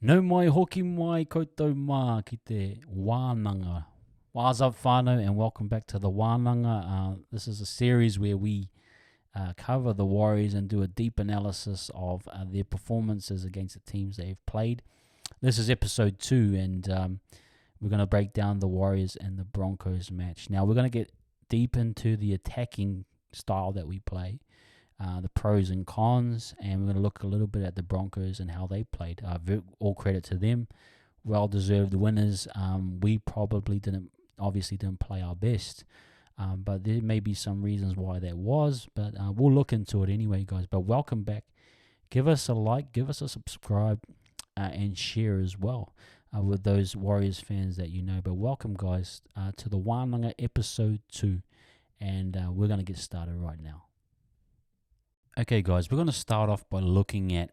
No mai hoki mai koutou mā ki te Wahnanga. What's up, whānau, and welcome back to the Wahnanga. This is a series where we cover the Warriors and do a deep analysis of their performances against the teams they've played. This is episode 2, and we're going to break down the Warriors and the Broncos match. Now, we're going to get deep into the attacking style that we play, the pros and cons, and we're going to look a little bit at the Broncos and how they played. All credit to them. Well-deserved winners. We probably obviously didn't play our best, but there may be some reasons why that was, but we'll look into it anyway, guys. But welcome back. Give us a like, give us a subscribe, and share as well with those Warriors fans that you know. But welcome, guys, to the Wahnanga episode 2, and we're going to get started right now. Okay, guys, we're going to start off by looking at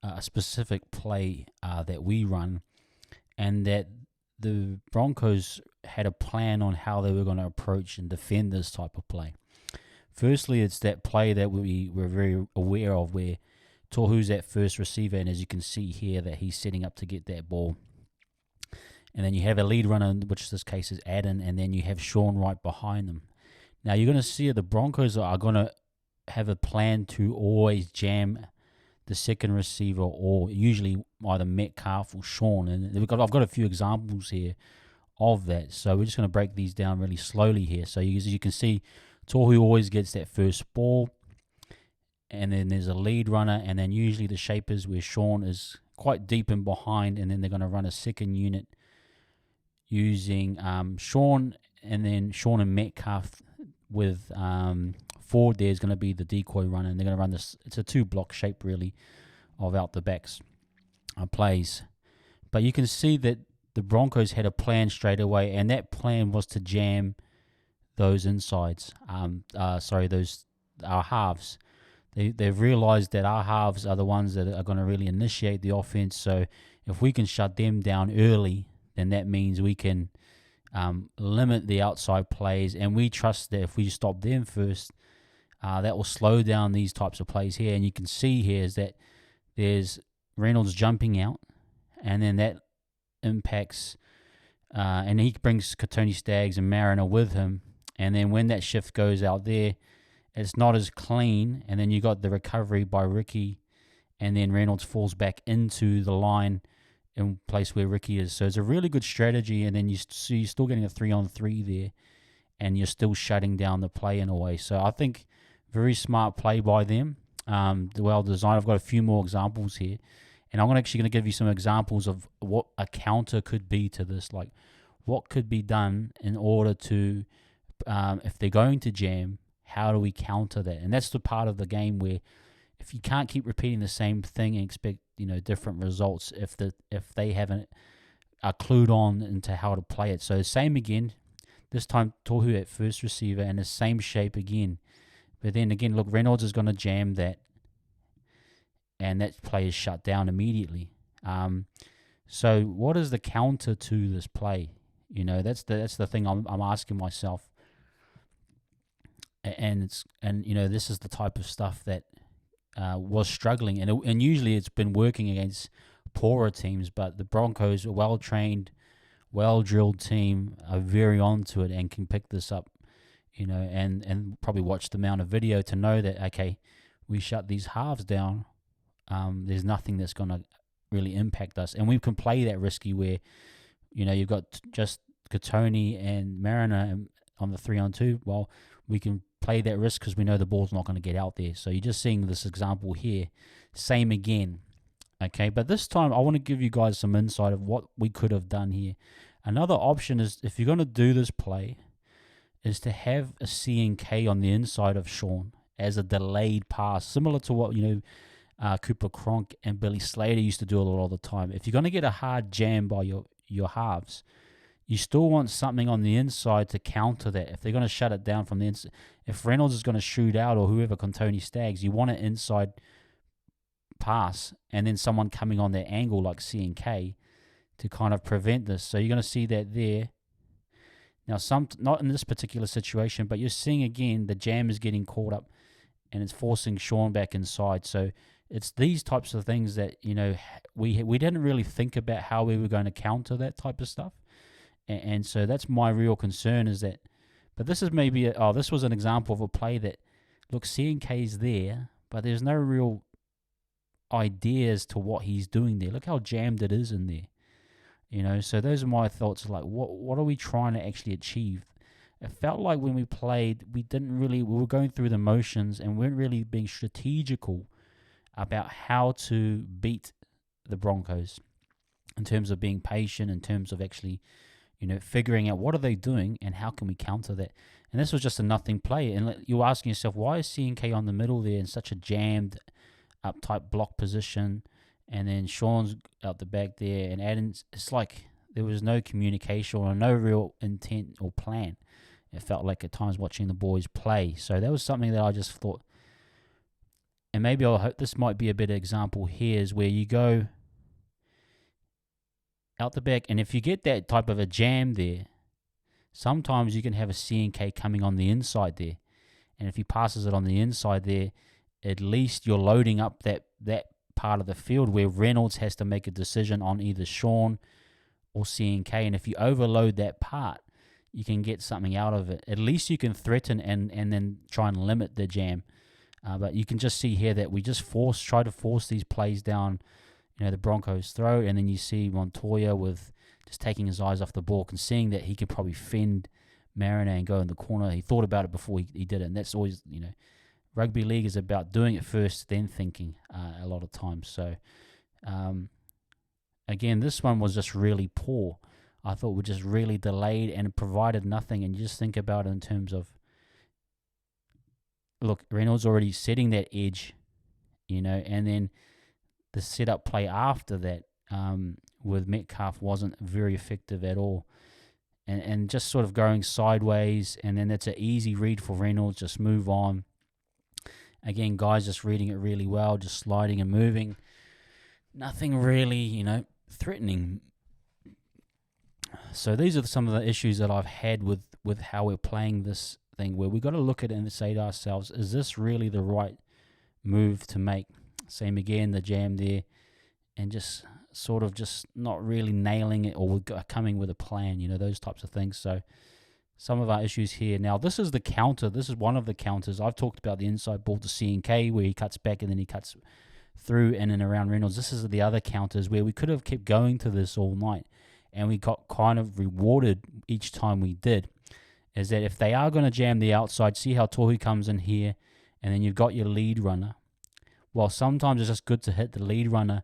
a specific play that we run, and that the Broncos had a plan on how they were going to approach and defend this type of play. Firstly, it's that play that we were very aware of where Tohu's at first receiver, and as you can see here that he's setting up to get that ball. And then you have a lead runner, which in this case is Adam, and then you have Sean right behind them. Now you're going to see the Broncos are going to have a plan to always jam the second receiver, or usually either Metcalf or Sean. And I've got a few examples here of that. So we're just going to break these down really slowly here. So as you can see, Tohu always gets that first ball, and then there's a lead runner, and then usually the shape is where Sean is quite deep in behind, and then they're going to run a second unit using Sean, and then Sean and Metcalf with forward there is going to be the decoy runner, and they're going to run this. It's a 2-block shape really of out the backs plays. But you can see that the Broncos had a plan straight away, and that plan was to jam those insides. Our halves. They've realized that our halves are the ones that are going to really initiate the offense. So if we can shut them down early, then that means we can limit the outside plays, and we trust that if we stop them first, that will slow down these types of plays here. And you can see here is that there's Reynolds jumping out, and then that impacts, and he brings Tony Staggs and Mariner with him. And then when that shift goes out there, it's not as clean, and then you got the recovery by Ricky, and then Reynolds falls back into the line in place where Ricky is. So it's a really good strategy, and then you're still getting a 3-on-3 there, and you're still shutting down the play in a way. So I think very smart play by them, well designed. I've got a few more examples here, and I'm actually going to give you some examples of what a counter could be to this, like what could be done in order to, if they're going to jam, how do we counter that? And that's the part of the game where if you can't keep repeating the same thing and expect different results, if they haven't are clued on into how to play it. So same again, this time Tohu at first receiver, and the same shape again. But then again, look, Reynolds is going to jam that, and that play is shut down immediately. So what is the counter to this play? That's the thing I'm asking myself. And this is the type of stuff that was struggling, and usually it's been working against poorer teams, but the Broncos, a well-trained, well-drilled team, are very onto it and can pick this up, and probably watch the amount of video to know that, okay, we shut these halves down, there's nothing that's going to really impact us, and we can play that risky where, you've got just Katoni and Mariner on the 3-on-2, well, we can play that risk because we know the ball's not going to get out there. So you're just seeing this example here. Same again. Okay, but this time I want to give you guys some insight of what we could have done here. Another option is, if you're going to do this play, is to have a C and K on the inside of Sean as a delayed pass, similar to what Cooper Cronk and Billy Slater used to do a lot of the time. If you're going to get a hard jam by your halves, you still want something on the inside to counter that. If they're going to shut it down from the inside, if Reynolds is going to shoot out, or whoever, Tony Staggs, you want an inside pass, and then someone coming on that angle like C and K to kind of prevent this. So you're going to see that there. Now, not in this particular situation, but you're seeing again the jam is getting caught up, and it's forcing Sean back inside. So it's these types of things that, we didn't really think about how we were going to counter that type of stuff. And so that's my real concern is that, but this is maybe, this was an example of a play that, look, CNK's there, but there's no real ideas to what he's doing there. Look how jammed it is in there. So those are my thoughts, like what are we trying to actually achieve? It felt like when we played, we were going through the motions and weren't really being strategical about how to beat the Broncos in terms of being patient, in terms of actually, figuring out what are they doing and how can we counter that. And this was just a nothing play. And you're asking yourself, why is CNK on the middle there in such a jammed up type block position? And then Sean's out the back there and Adams, it's like there was no communication or no real intent or plan. It felt like at times watching the boys play. So that was something that I just thought, and maybe I hope this might be a better example here, is where you go out the back, and if you get that type of a jam there, sometimes you can have a CNK coming on the inside there. And if he passes it on the inside there, at least you're loading up that part of the field where Reynolds has to make a decision on either Sean or CNK. And if you overload that part, you can get something out of it. At least you can threaten and then try and limit the jam. But you can just see here that we just try to force these plays down, the Broncos' throat, and then you see Montoya with just taking his eyes off the ball and seeing that he could probably fend Mariner and go in the corner. He thought about it before he did it, and that's always, rugby league is about doing it first, then thinking a lot of times. So, again, this one was just really poor. I thought we're just really delayed and it provided nothing. And you just think about it in terms of, look, Reynolds already setting that edge, and then the setup play after that with Metcalf wasn't very effective at all. And just sort of going sideways, and then that's an easy read for Reynolds, just move on. Again, guys just reading it really well, just sliding and moving. Nothing really, threatening. So these are some of the issues that I've had with how we're playing this thing, where we've got to look at it and say to ourselves, is this really the right move to make? Same again, the jam there, and just sort of just not really nailing it or coming with a plan, those types of things. So some of our issues here. Now, this is the counter. This is one of the counters. I've talked about the inside ball to CNK where he cuts back and then he cuts through and then around Reynolds. This is the other counters where we could have kept going to this all night, and we got kind of rewarded each time we did, is that if they are going to jam the outside, see how Tohu comes in here, and then you've got your lead runner. Well, sometimes it's just good to hit the lead runner,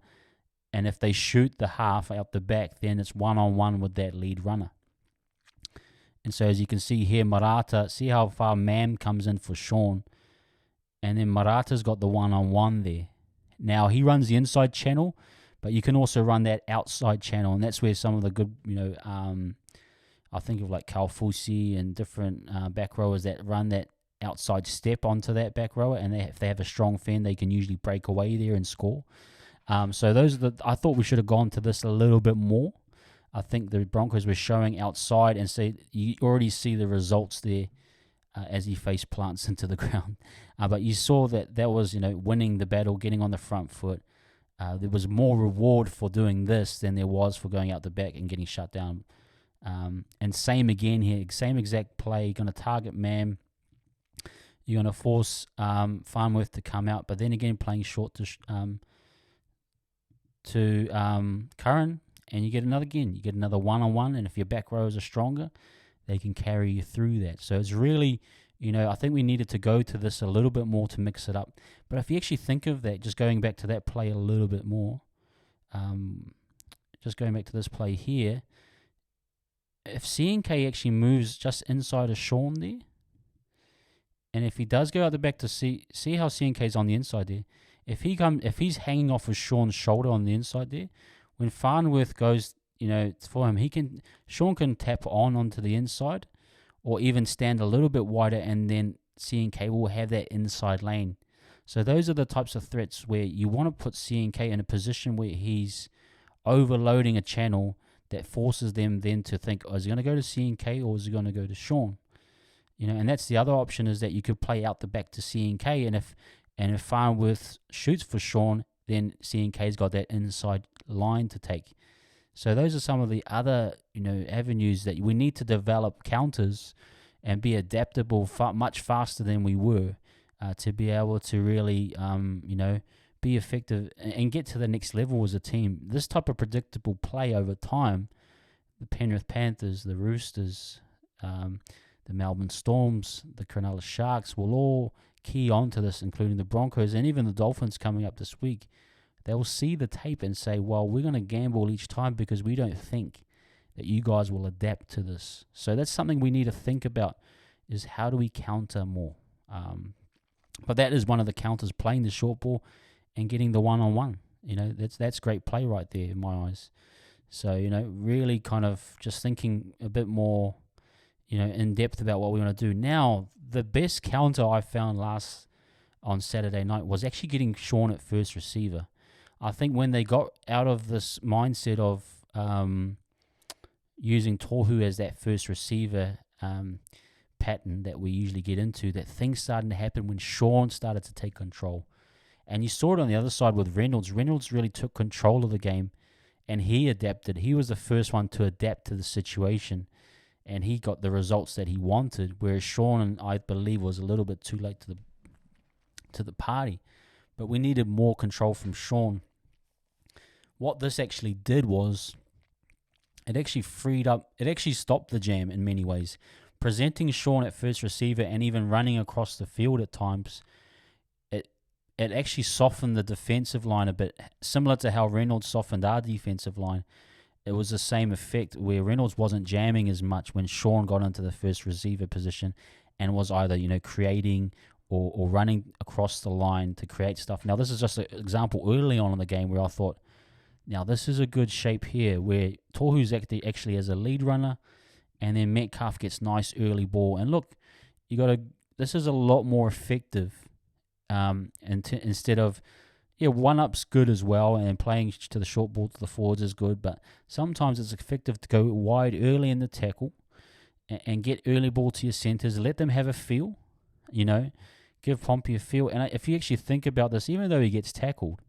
and if they shoot the half out the back, then it's one-on-one with that lead runner. And so as you can see here, Marata, see how far Mam comes in for Sean, and then Marata's got the one-on-one there. Now, he runs the inside channel, but you can also run that outside channel, and that's where some of the good, I think of like Kalfusi and different back rowers that run that outside step onto that back rower, and if they have a strong fend, they can usually break away there and score. So those are I thought we should have gone to this a little bit more. I think the Broncos were showing outside, and so you already see the results there as he face plants into the ground. But you saw that was, winning the battle, getting on the front foot. There was more reward for doing this than there was for going out the back and getting shut down. And same again here, same exact play. You're going to target Mam. You're going to force Farnworth to come out, but then again playing short to Curran. And you get another one-on-one, and if your back rows are stronger, they can carry you through that. So it's really, I think we needed to go to this a little bit more to mix it up. But if you actually think of that, just going back to that play a little bit more, just going back to this play here, if CNK actually moves just inside of Sean there, and if he does go out the back to see how CNK's on the inside there, if he's hanging off of Sean's shoulder on the inside there, when Farnworth goes, for him, Sean can tap onto the inside, or even stand a little bit wider, and then CNK will have that inside lane. So those are the types of threats where you want to put CNK in a position where he's overloading a channel that forces them then to think, is he going to go to CNK or is he going to go to Sean? And that's the other option, is that you could play out the back to CNK, and And if Farnworth shoots for Sean, then CNK's got that inside line to take. So those are some of the other, avenues that we need to develop counters and be adaptable much faster than we were to be able to really, be effective and get to the next level as a team. This type of predictable play over time, the Penrith Panthers, the Roosters, the Melbourne Storms, the Cronulla Sharks will all key onto this, including the Broncos and even the Dolphins coming up this week. They will see the tape and say, well, we're going to gamble each time because we don't think that you guys will adapt to this. So that's something we need to think about, is how do we counter more? But that is one of the counters, playing the short ball and getting the one-on-one. That's great play right there in my eyes. So, really kind of just thinking a bit more, in depth about what we want to do. Now, the best counter I found on Saturday night was actually getting Sean at first receiver. I think when they got out of this mindset of using Tohu as that first receiver pattern that we usually get into, that things started to happen when Sean started to take control. And you saw it on the other side with Reynolds. Reynolds really took control of the game, and he adapted. He was the first one to adapt to the situation, and he got the results that he wanted, whereas Sean, I believe, was a little bit too late to the party. But we needed more control from Sean. What this actually did was it actually stopped the jam in many ways. Presenting Sean at first receiver and even running across the field at times, it actually softened the defensive line a bit, similar to how Reynolds softened our defensive line. It was the same effect where Reynolds wasn't jamming as much when Sean got into the first receiver position and was either, creating or running across the line to create stuff. Now, this is just an example early on in the game where I thought, now this is a good shape here where Tohu's actually as a lead runner, and then Metcalf gets nice early ball. And look, this is a lot more effective instead of, one-up's good as well, and playing to the short ball to the forwards is good, but sometimes it's effective to go wide early in the tackle and get early ball to your centres, let them have a feel, give Pompey a feel. And if you actually think about this, even though he gets tackled,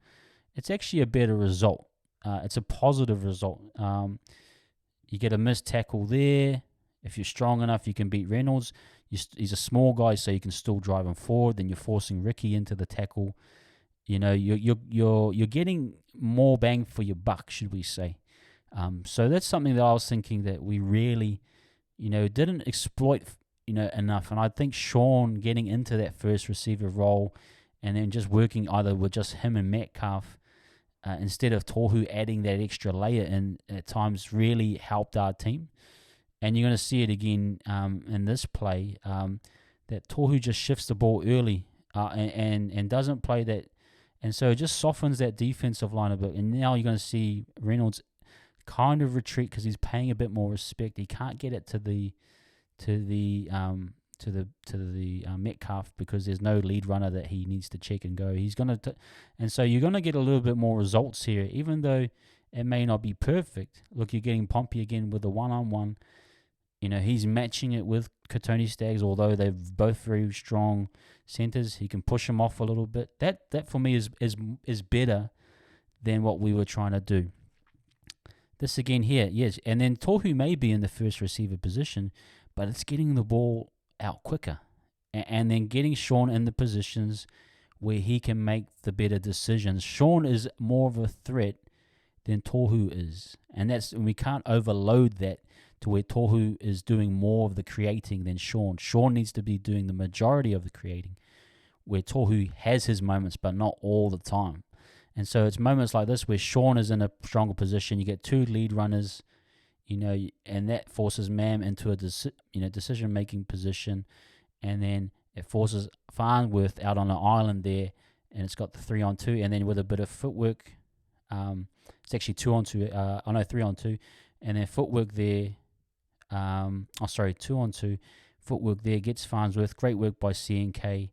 it's actually a better result. It's a positive result. You get a missed tackle there. If you're strong enough, you can beat Reynolds. He's a small guy, so you can still drive him forward. Then you're forcing Ricky into the tackle. You're getting more bang for your buck, should we say? So that's something that I was thinking that we really, didn't exploit, enough. And I think Sean getting into that first receiver role, and then just working either with just him and Metcalf, instead of Tohu adding that extra layer in at times, really helped our team. And you're going to see it again in this play, that Tohu just shifts the ball early and doesn't play that. And so it just softens that defensive line a bit. And now you're going to see Reynolds kind of retreat because he's paying a bit more respect. He can't get it to the Metcalf because there's no lead runner that he needs to check and go. And so you're going to get a little bit more results here, even though it may not be perfect. Look, you're getting Pompey again with a one-on-one. He's matching it with Katoni Staggs, although they're both very strong centers. He can push him off a little bit. That for me is better than what we were trying to do. This again here, yes. And then Tohu may be in the first receiver position, but it's getting the ball out quicker. And then getting Sean in the positions where he can make the better decisions. Sean is more of a threat than Tohu is. And we can't overload that to where Tohu is doing more of the creating than Sean. Sean needs to be doing the majority of the creating, where Tohu has his moments, but not all the time. And so it's moments like this where Sean is in a stronger position. You get two lead runners, and that forces Mam into a decision-making position, and then it forces Farnworth out on an island there, and it's got the 3-on-2, and then with a bit of footwork, it's actually 2-on-2. 3-on-2, and then footwork there. 2-on-2, footwork there gets Farnsworth. Great work by CNK,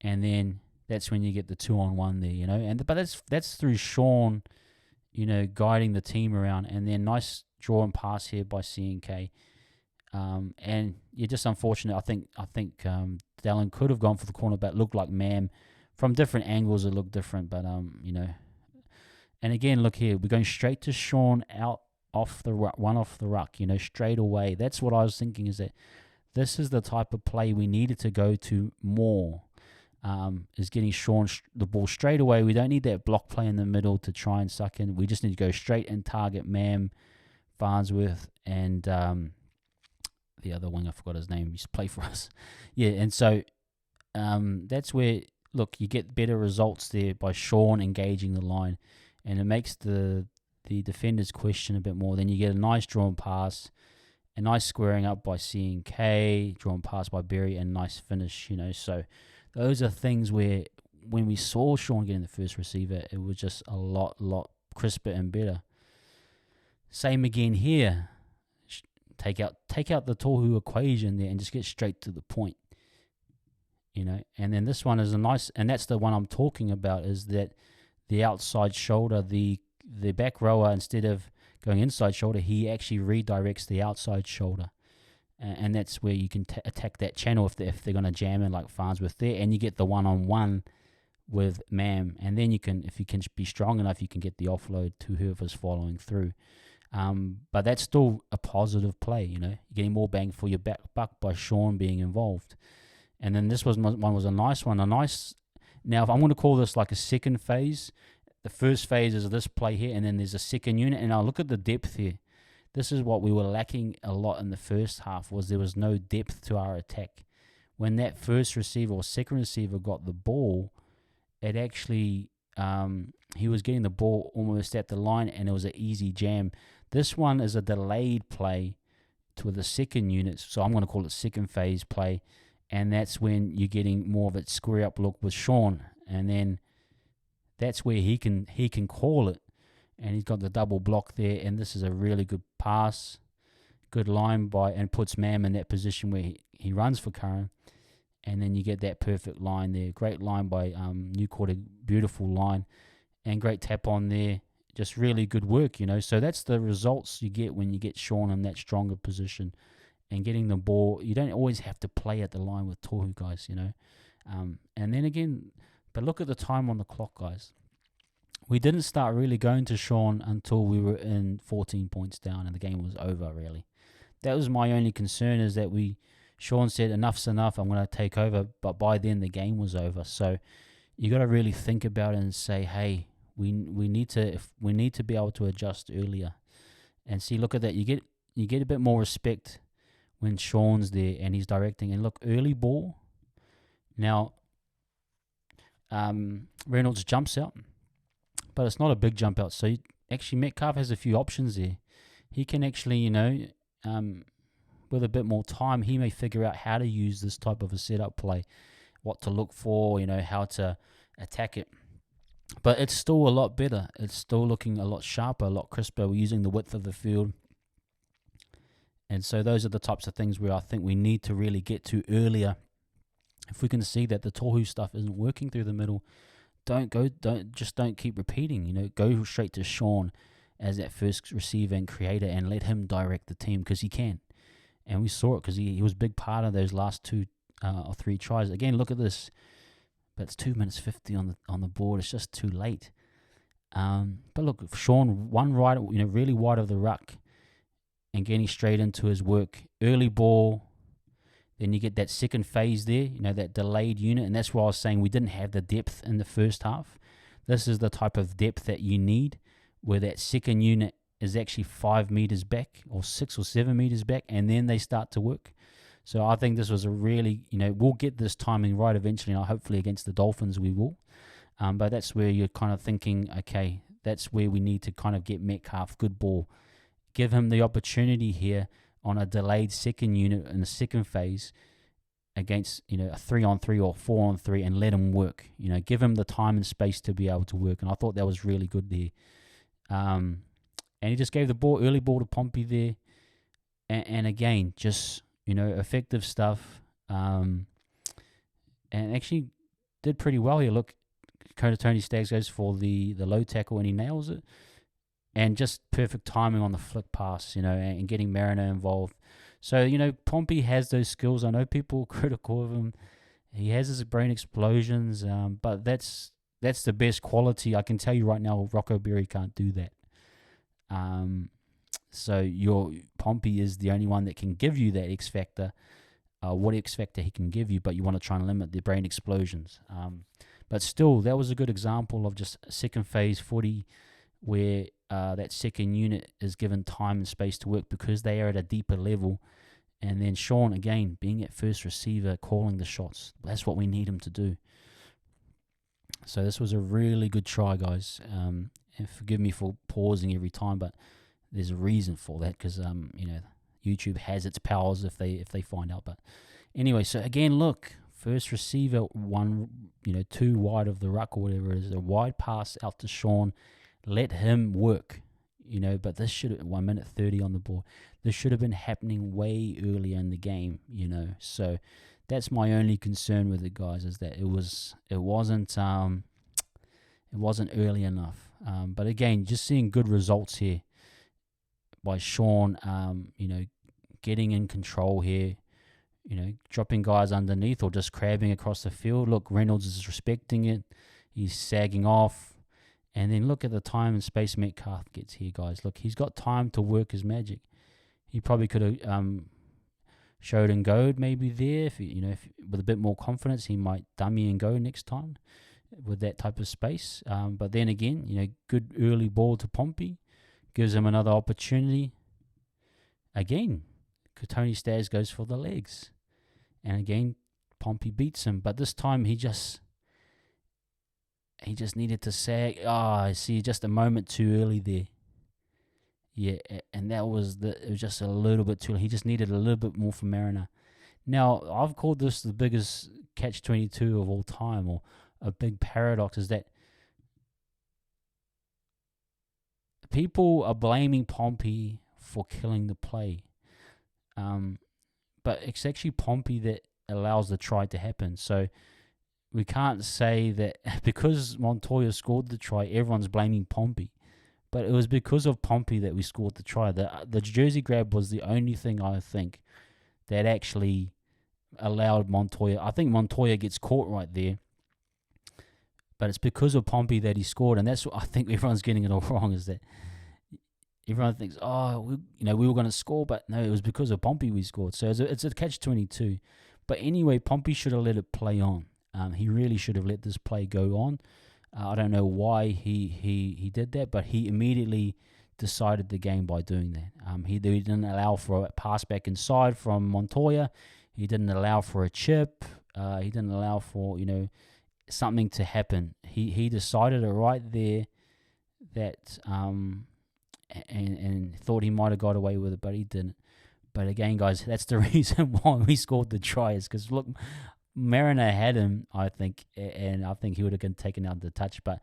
and then that's when you get the 2-on-1 there, but that's through Sean, guiding the team around, and then nice draw and pass here by CNK, and just unfortunate. I think Dallin could have gone for the corner, but looked like Mam from different angles it looked different, but and again, look here, we're going straight to Sean out off the one off the ruck, straight away. That's what I was thinking, is that this is the type of play we needed to go to more, is getting Sean the ball straight away. We don't need that block play in the middle to try and suck in. We just need to go straight and target Mam, Farnsworth, and the other wing, I forgot his name, he used to play for us. Yeah, and so that's where, look, you get better results there by Sean engaging the line, and it makes the defenders question a bit more. Then you get a nice drawn pass, a nice squaring up by C&K, drawn pass by Berry, and nice finish, So those are things where when we saw Sean getting the first receiver, it was just a lot crisper and better. Same again here. Take out the Tohu equation there and just get straight to the point. And then this one is a nice, and that's the one I'm talking about, is that the outside shoulder, the back rower, instead of going inside shoulder, he actually redirects the outside shoulder. And that's where you can attack that channel if they're going to jam in like Farnsworth there, and you get the one-on-one with Mam. And then if you can be strong enough, you can get the offload to whoever's following through. But that's still a positive play, You're getting more bang for your buck by Sean being involved. And then this one was a nice one. Now, if I'm going to call this like a second phase, the first phase is this play here, and then there's a second unit. And I'll look at the depth here. This is what we were lacking a lot in the first half, was there was no depth to our attack. When that first receiver or second receiver got the ball, it actually, he was getting the ball almost at the line, and it was an easy jam. This one is a delayed play to the second unit, so I'm going to call it second phase play, and that's when you're getting more of a square up look with Sean, and then that's where he can call it, and he's got the double block there, and this is a really good pass, good line and puts Mam in that position where he runs for Curran, and then you get that perfect line there. Great line by Newcourt, beautiful line, and great tap on there. Just really good work, So that's the results you get when you get Sean in that stronger position and getting the ball. You don't always have to play at the line with Tohu, guys, And then again, but look at the time on the clock, guys. We didn't start really going to Sean until we were in 14 points down and the game was over, really. That was my only concern, is that Sean said, enough's enough, I'm going to take over. But by then, the game was over. So you got to really think about it and say, hey, we need to be able to adjust earlier. And see, look at that. You get a bit more respect when Sean's there and he's directing. And look, early ball. Now, Reynolds jumps out, but it's not a big jump out. So actually, Metcalf has a few options there. He can actually, with a bit more time, he may figure out how to use this type of a setup play, what to look for, how to attack it. But it's still a lot better. It's still looking a lot sharper, a lot crisper. We're using the width of the field. And so those are the types of things where I think we need to really get to earlier. If we can see that the Tohu stuff isn't working through the middle, don't keep repeating. Go straight to Sean as that first receiver and creator and let him direct the team, because he can. And we saw it because he was a big part of those last 2 or 3 tries. Again, look at this. But it's 2 minutes 50 on the board. It's just too late. But look, Sean, one right, really wide of the ruck, and getting straight into his work. Early ball. Then you get that second phase there, that delayed unit. And that's why I was saying we didn't have the depth in the first half. This is the type of depth that you need, where that second unit is actually 5 meters back or 6 or 7 meters back, and then they start to work. So I think this was a really, we'll get this timing right eventually, and hopefully against the Dolphins we will. But that's where you're kind of thinking, okay, that's where we need to kind of get Metcalf good ball. Give him the opportunity here on a delayed second unit in the second phase against, a 3-on-3 or 4-on-3, and let him work. Give him the time and space to be able to work. And I thought that was really good there. And he just gave the early ball to Pompey there. And again, just... effective stuff, and actually did pretty well here. Look, Tony Staggs goes for the low tackle and he nails it, and just perfect timing on the flick pass, and getting Mariner involved. So, Pompey has those skills. I know people are critical of him. He has his brain explosions, but that's the best quality. I can tell you right now, Rocco Berry can't do that. So your Pompey is the only one that can give you that X factor. What X factor he can give you, but you want to try and limit the brain explosions. But still, that was a good example of just second phase footy, where that second unit is given time and space to work because they are at a deeper level. And then Sean, again, being at first receiver, calling the shots. That's what we need him to do. So this was a really good try, guys. And forgive me for pausing every time, but there's a reason for that because YouTube has its powers if they find out. But anyway, so again, look, first receiver, two wide of the ruck or whatever it is, a wide pass out to Sean. Let him work, but this should have 1 minute 30 on the board. This should have been happening way earlier in the game, So that's my only concern with it, guys, is that it wasn't early enough. But again, just seeing good results here by Sean, getting in control here, dropping guys underneath or just crabbing across the field. Look, Reynolds is respecting it. He's sagging off. And then look at the time and space Metcalf gets here, guys. Look, he's got time to work his magic. He probably could have showed and go'd maybe there. If with a bit more confidence, he might dummy and go next time with that type of space. But then again, good early ball to Pompey. Gives him another opportunity. Again, Tony Staggs goes for the legs. And again, Pompey beats him. But this time he just needed to sag. I see, just a moment too early there. Yeah, and it was just a little bit too early. He just needed a little bit more from Mariner. Now, I've called this the biggest catch-22 of all time, or a big paradox, is that people are blaming Pompey for killing the play. But it's actually Pompey that allows the try to happen. So we can't say that because Montoya scored the try, everyone's blaming Pompey. But it was because of Pompey that we scored the try. The jersey grab was the only thing, I think, that actually allowed Montoya. I think Montoya gets caught right there. But it's because of Pompey that he scored. And that's what I think everyone's getting it all wrong, is that everyone thinks, we were going to score. But no, it was because of Pompey we scored. So it's a catch-22. But anyway, Pompey should have let it play on. He really should have let this play go on. I don't know why he did that, but he immediately decided the game by doing that. He didn't allow for a pass back inside from Montoya. He didn't allow for a chip. He didn't allow for something to happen. He decided it right there that and thought he might have got away with it, but he didn't. But again, guys, that's the reason why we scored the try, is because look, Mariner had him, I think, and I think he would have taken out the touch. But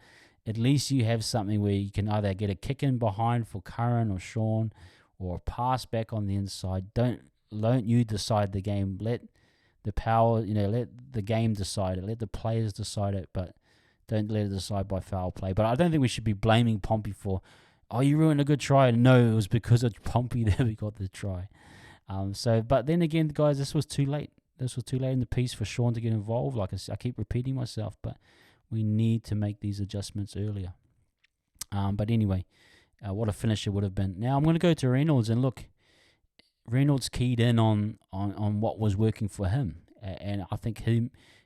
at least you have something where you can either get a kick in behind for Curran or Sean, or a pass back on the inside. Don't you decide the game. Let the power, let the game decide it. Let the players decide it, but don't let it decide by foul play. But I don't think we should be blaming Pompey for, you ruined a good try. No, it was because of Pompey that we got the try. But then again, guys, this was too late. This was too late in the piece for Sean to get involved. Like I keep repeating myself, but we need to make these adjustments earlier. But anyway, what a finish it would have been. Now I'm going to go to Reynolds, and look, Reynolds keyed in on what was working for him. And I think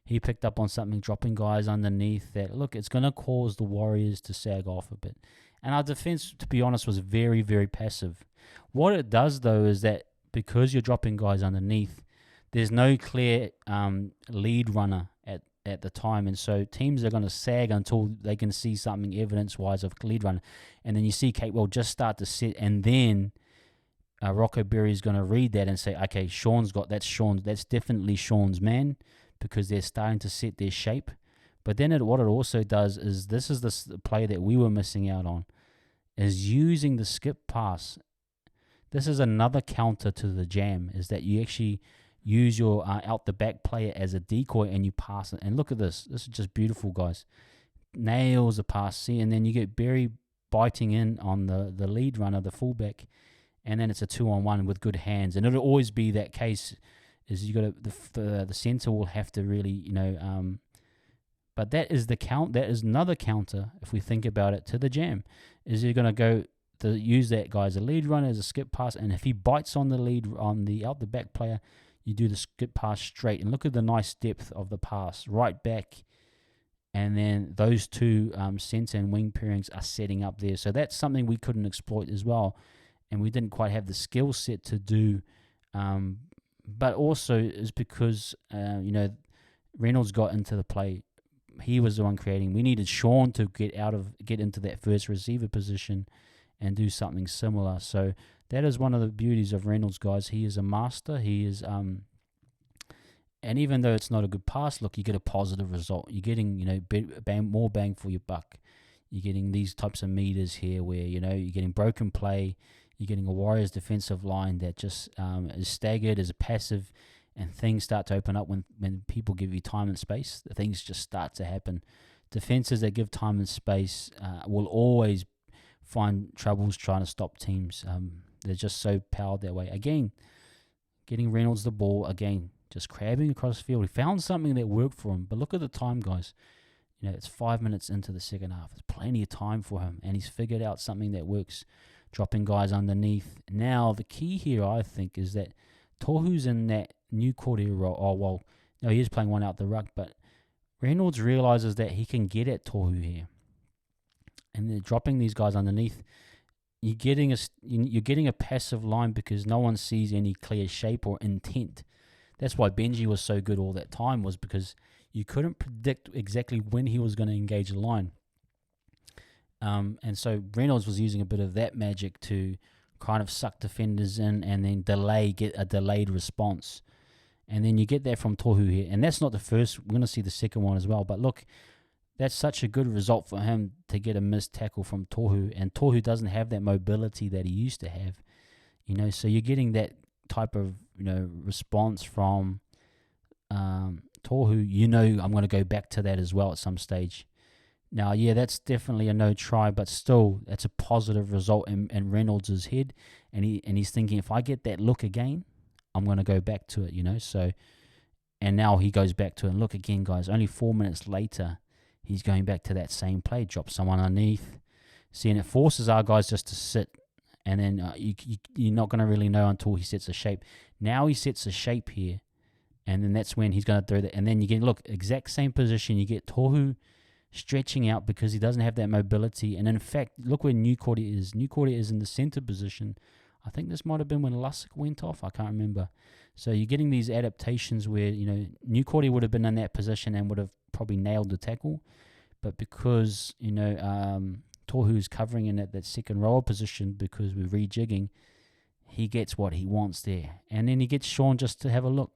he picked up on something, dropping guys underneath that, look, it's going to cause the Warriors to sag off a bit. And our defense, to be honest, was very, very passive. What it does, though, is that because you're dropping guys underneath, there's no clear lead runner at the time, and so teams are going to sag until they can see something evidence-wise of lead runner. And then you see Capewell just start to sit, and then Rocco Berry is going to read that and say, okay, that's definitely Sean's man, because they're starting to set their shape. But then what it also does is, this is the play that we were missing out on, is using the skip pass. This is another counter to the jam, is that you actually use your out-the-back player as a decoy and you pass it. And look at this. This is just beautiful, guys. Nails the pass, see, and then you get Berry biting in on the lead runner, the fullback, and then it's a 2-on-1 with good hands. And it'll always be that case is you got to the center will have to really but that is another counter, if we think about it, to the jam. Is you're going to go to use that guy as a lead runner, as a skip pass, and if he bites on the lead on the out the back player, you do the skip pass straight. And look at the nice depth of the pass, right back, and then those two center and wing pairings are setting up there. So that's something we couldn't exploit as well, and we didn't quite have the skill set to do. But also is because Reynolds got into the play. He was the one creating. We needed Sean to get into that first receiver position and do something similar. So that is one of the beauties of Reynolds, guys. He is a master. He is and even though it's not a good pass, look, you get a positive result. You're getting more bang for your buck. You're getting these types of meters here where you're getting broken play. You're getting a Warriors defensive line that just is staggered, is passive. And things start to open up when people give you time and space. The things just start to happen. Defenses that give time and space will always find troubles trying to stop teams. They're just so powered that way. Again, getting Reynolds the ball, again, just crabbing across the field. He found something that worked for him. But look at the time, guys. It's 5 minutes into the second half. There's plenty of time for him. And he's figured out something that works, dropping guys underneath. Now, the key here, I think, is that Tohu's in that new quarter role. He is playing one out the ruck, but Reynolds realizes that he can get at Tohu here, and they're dropping these guys underneath. You're getting a passive line because no one sees any clear shape or intent. That's why Benji was so good all that time, was because you couldn't predict exactly when he was going to engage the line. And so Reynolds was using a bit of that magic to kind of suck defenders in and then get a delayed response. And then you get that from Tohu here. And that's not the first. We're going to see the second one as well. But look, that's such a good result for him to get a missed tackle from Tohu. And Tohu doesn't have that mobility that he used to have. So you're getting that type of, response from Tohu. I'm going to go back to that as well at some stage. Now, yeah, that's definitely a no try, but still, that's a positive result in Reynolds' head, and he's thinking, if I get that look again, I'm going to go back to it, So, and now he goes back to it. And look again, guys, only 4 minutes later, he's going back to that same play, drop someone underneath. See, and it forces our guys just to sit, and then you're not going to really know until he sets a shape. Now he sets a shape here, and then that's when he's going to throw that. And then you get, look, exact same position. You get Tohu stretching out because he doesn't have that mobility. And in fact, look where Newcourt is. Newcourt is in the center position. I think this might have been when Lussick went off. I can't remember. So you're getting these adaptations where, Newcourt would have been in that position and would have probably nailed the tackle. But because, Tohu's covering in at that second rower position because we're rejigging, he gets what he wants there. And then he gets Sean just to have a look.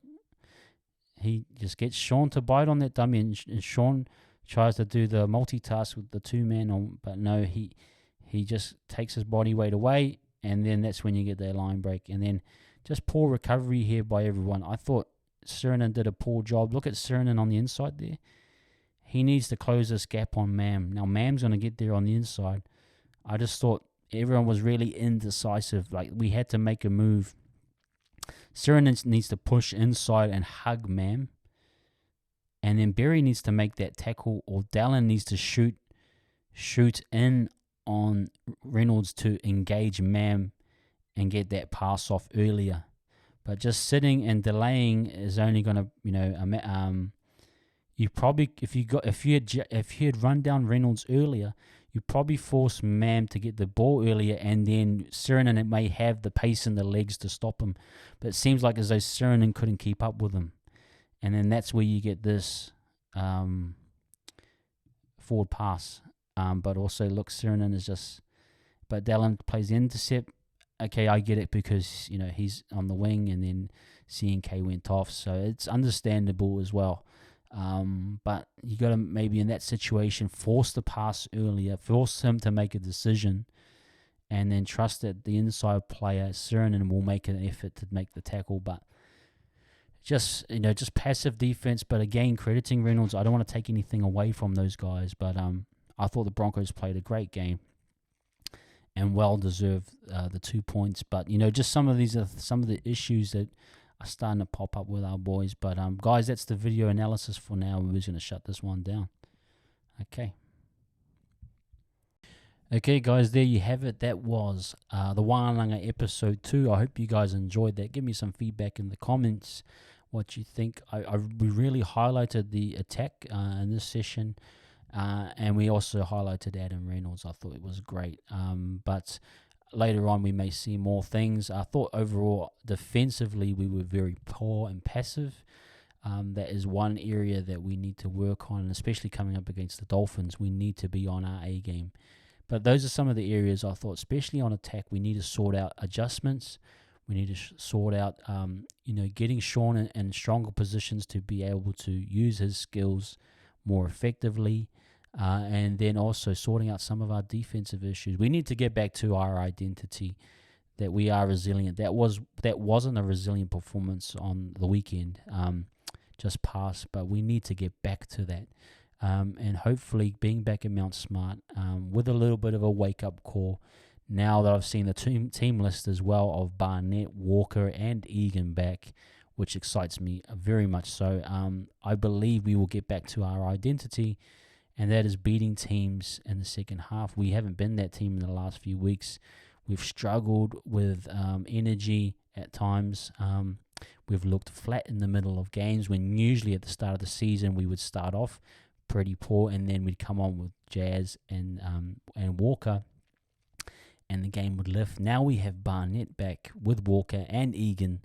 He just gets Sean to bite on that dummy, and Sean tries to do the multitask with the two-man on, but no, he just takes his body weight away, and then that's when you get that line break. And then just poor recovery here by everyone. I thought Sirenen did a poor job. Look at Sirenen on the inside there. He needs to close this gap on Mam. Now, Mam's going to get there on the inside. I just thought everyone was really indecisive. Like, we had to make a move. Sirenen needs to push inside and hug Mam. And then Berry needs to make that tackle, or Dallin needs to shoot in on Reynolds to engage Mam and get that pass off earlier. But just sitting and delaying is only going to, you probably, if you had run down Reynolds earlier, you probably force Mam to get the ball earlier, and then Sirenen may have the pace and the legs to stop him. But it seems like as though Sirenen couldn't keep up with him. And then that's where you get this forward pass. But also, look, Sirenen is just... But Dallin plays the intercept. Okay, I get it because, he's on the wing and then CNK went off. So it's understandable as well. But you got to maybe in that situation force the pass earlier. Force him to make a decision. And then trust that the inside player, Sirenen, will make an effort to make the tackle. But... Just passive defense, but again, crediting Reynolds. I don't want to take anything away from those guys, but I thought the Broncos played a great game and well deserved the 2 points. But just some of these are some of the issues that are starting to pop up with our boys. But guys, that's the video analysis for now. We're just going to shut this one down. Okay, guys, there you have it. That was the Wahnanga episode 2. I hope you guys enjoyed that. Give me some feedback in the comments, what you think. We really highlighted the attack in this session, and we also highlighted Adam Reynolds. I thought it was great. But later on, we may see more things. I thought overall, defensively, we were very poor and passive. That is one area that we need to work on, especially coming up against the Dolphins. We need to be on our A game. But those are some of the areas I thought, especially on attack, we need to sort out adjustments. We need to sort out, getting Sean in stronger positions to be able to use his skills more effectively. And then also sorting out some of our defensive issues. We need to get back to our identity, that we are resilient. That wasn't a resilient performance on the weekend, just past, but we need to get back to that. And hopefully being back in Mount Smart with a little bit of a wake-up call, now that I've seen the team list as well of Barnett, Walker, and Egan back, which excites me very much so. I believe we will get back to our identity, and that is beating teams in the second half. We haven't been that team in the last few weeks. We've struggled with energy at times. We've looked flat in the middle of games when usually at the start of the season we would start off pretty poor, and then we'd come on with Jazz and Walker, and the game would lift. Now we have Barnett back with Walker and Egan.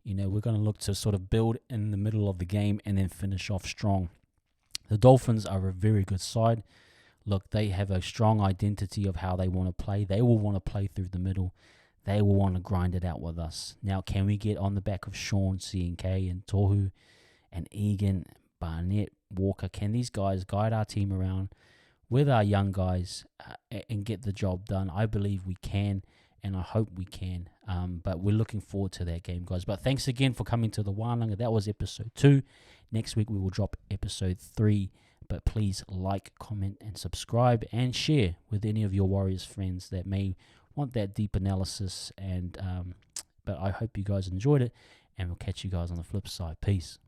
We're going to look to sort of build in the middle of the game and then finish off strong. The Dolphins are a very good side. Look, they have a strong identity of how they want to play. They will want to play through the middle. They will want to grind it out with us. Now, can we get on the back of Sean, CNK, and Tohu, and Egan, Barnett, Walker? Can these guys guide our team around with our young guys and get the job done? I believe we can, and I hope we can. But we're looking forward to that game, guys. But thanks again for coming to the Wahnanga. That was episode 2. Next week we will drop episode 3. But please like, comment, and subscribe, and share with any of your Warriors friends that may want that deep analysis. And but I hope you guys enjoyed it, and we'll catch you guys on the flip side. Peace.